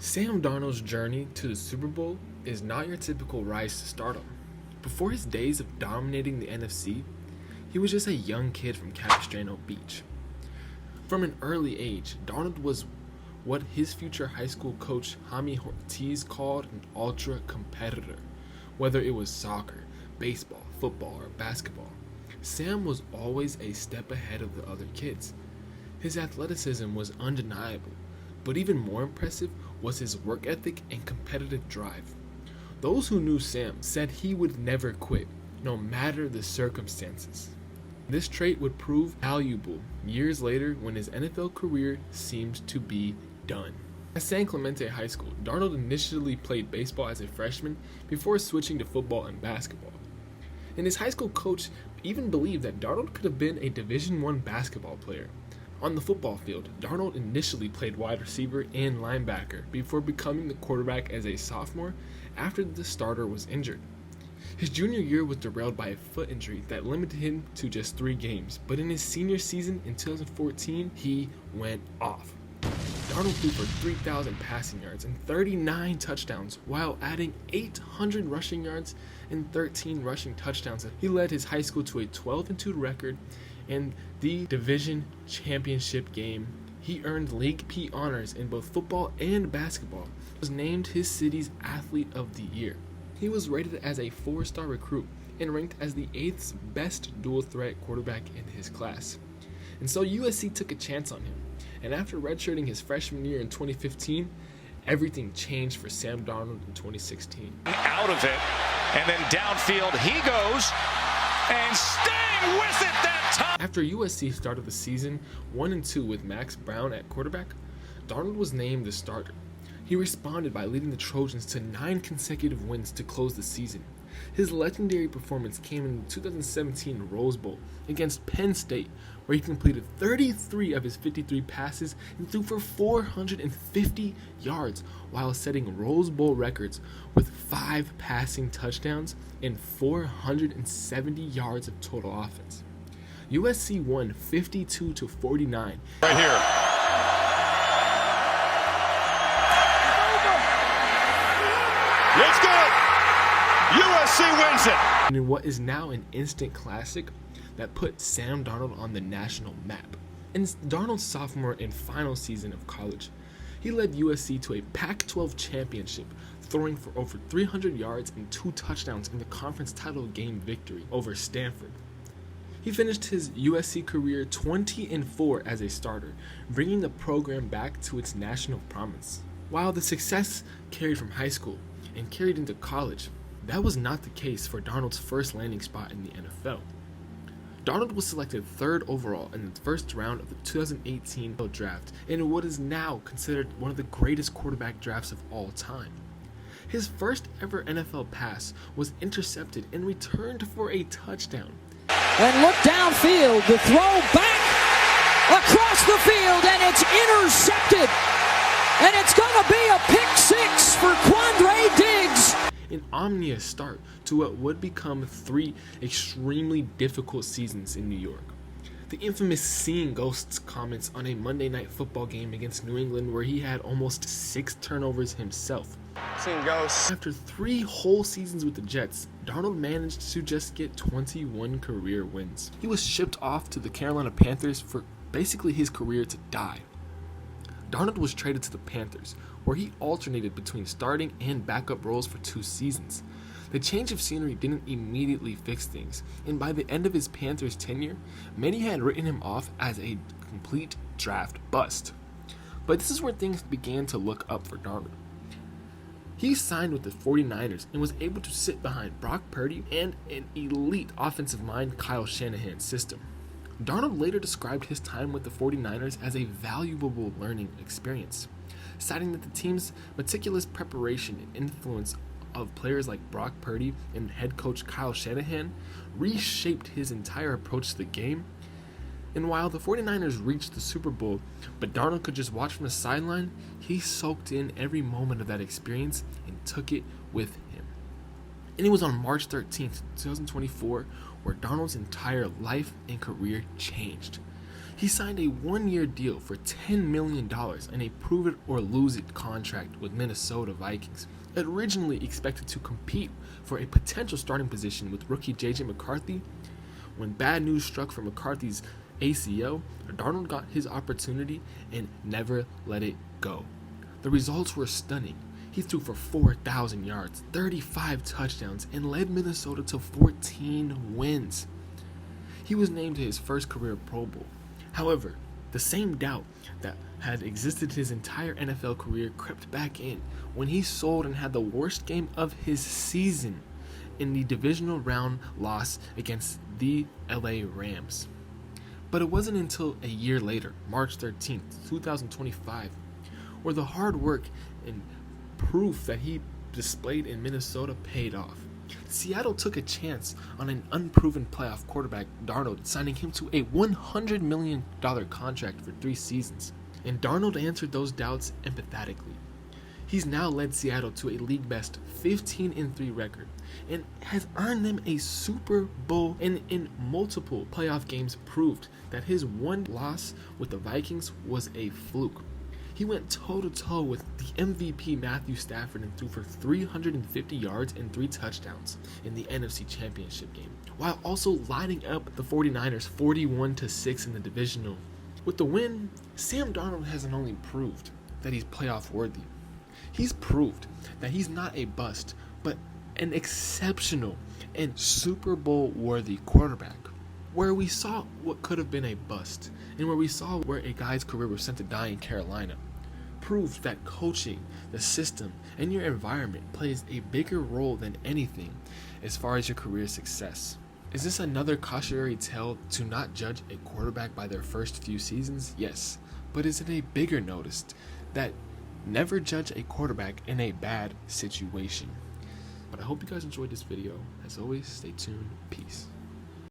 Sam Darnold's journey to the Super Bowl is not your typical rise to stardom. Before his days of dominating the NFC, he was just a young kid from Capistrano Beach. From an early age, Darnold was what his future high school coach Jaime Ortiz called an ultra competitor. Whether it was soccer, baseball, football, or basketball, Sam was always a step ahead of the other kids. His athleticism was undeniable, but even more impressive was his work ethic and competitive drive. Those who knew Sam said he would never quit, no matter the circumstances. This trait would prove valuable years later when his NFL career seemed to be done. At San Clemente High School, Darnold initially played baseball as a freshman before switching to football and basketball. And his high school coach even believed that Darnold could have been a Division I basketball player. On the football field, Darnold initially played wide receiver and linebacker before becoming the quarterback as a sophomore after the starter was injured. His junior year was derailed by a foot injury that limited him to just 3 games, but in his senior season in 2014, he went off. Darnold threw for 3,000 passing yards and 39 touchdowns while adding 800 rushing yards and 13 rushing touchdowns. He led his high school to a 12-2 record and the division championship game. He earned League P honors in both football and basketball. He was named his city's Athlete of the Year. He was rated as a 4-star recruit and ranked as the 8th best dual-threat quarterback in his class. And so USC took a chance on him. And after redshirting his freshman year in 2015, everything changed for Sam Darnold in 2016. Out of it, and then downfield he goes, and staying with it that time. After USC started the season 1-2 with Max Brown at quarterback, Darnold was named the starter. He responded by leading the Trojans to 9 consecutive wins to close the season. His legendary performance came in the 2017 Rose Bowl against Penn State, where he completed 33 of his 53 passes and threw for 450 yards while setting Rose Bowl records with 5 passing touchdowns and 470 yards of total offense. USC won 52-49. Right here. Let's go! USC wins it! And in what is now an instant classic that put Sam Darnold on the national map. In Darnold's sophomore and final season of college, he led USC to a Pac-12 championship, throwing for over 300 yards and 2 touchdowns in the conference title game victory over Stanford. He finished his USC career 20-4 as a starter, bringing the program back to its national prominence. While the success carried from high school and carried into college, that was not the case for Darnold's first landing spot in the NFL. Darnold was selected 3rd overall in the first round of the 2018 draft in what is now considered one of the greatest quarterback drafts of all time. His first ever NFL pass was intercepted and returned for a touchdown. And look downfield, the throw back across the field, and it's intercepted. And it's going to be a pick 6 for Quandre Diggs. An ominous start to what would become 3 extremely difficult seasons in New York. The infamous seeing ghosts comments on a Monday Night Football game against New England where he had almost 6 turnovers himself. Seeing ghosts. After 3 whole seasons with the Jets, Darnold managed to just get 21 career wins. He was shipped off to the Carolina Panthers for basically his career to die. Darnold was traded to the Panthers, where he alternated between starting and backup roles for 2 seasons. The change of scenery didn't immediately fix things, and by the end of his Panthers tenure, many had written him off as a complete draft bust. But this is where things began to look up for Darnold. He signed with the 49ers and was able to sit behind Brock Purdy and an elite offensive mind Kyle Shanahan's system. Darnold later described his time with the 49ers as a valuable learning experience, citing that the team's meticulous preparation and influence of players like Brock Purdy and head coach Kyle Shanahan reshaped his entire approach to the game. And while the 49ers reached the Super Bowl, but Darnold could just watch from the sideline, he soaked in every moment of that experience and took it with him. And it was on March 13th, 2024, where Darnold's entire life and career changed. He signed a 1-year deal for $10 million and a prove-it-or-lose-it contract with Minnesota Vikings, originally expected to compete for a potential starting position with rookie J.J. McCarthy. When bad news struck for McCarthy's ACL, Darnold got his opportunity and never let it go. The results were stunning. He threw for 4,000 yards, 35 touchdowns, and led Minnesota to 14 wins. He was named to his first career Pro Bowl. However, the same doubt that had existed his entire NFL career crept back in when he sold and had the worst game of his season in the divisional round loss against the LA Rams. But it wasn't until a year later, March 13th, 2025, where the hard work and proof that he displayed in Minnesota paid off. Seattle took a chance on an unproven playoff quarterback, Darnold, signing him to a $100 million contract for 3 seasons. And Darnold answered those doubts empathetically. He's now led Seattle to a league-best 15-3 record and has earned them a Super Bowl, and in multiple playoff games proved that his one loss with the Vikings was a fluke. He went toe-to-toe with the MVP Matthew Stafford and threw for 350 yards and 3 touchdowns in the NFC Championship game, while also lighting up the 49ers 41-6 in the divisional. With the win, Sam Darnold hasn't only proved that he's playoff worthy, he's proved that he's not a bust, but an exceptional and Super Bowl worthy quarterback. Where we saw what could have been a bust, and where we saw where a guy's career was sent to die in Carolina, proved that coaching, the system, and your environment plays a bigger role than anything as far as your career success. Is this another cautionary tale to not judge a quarterback by their first few seasons? Yes, but is it a bigger notice that never judge a quarterback in a bad situation? But I hope you guys enjoyed this video. As always, stay tuned. Peace.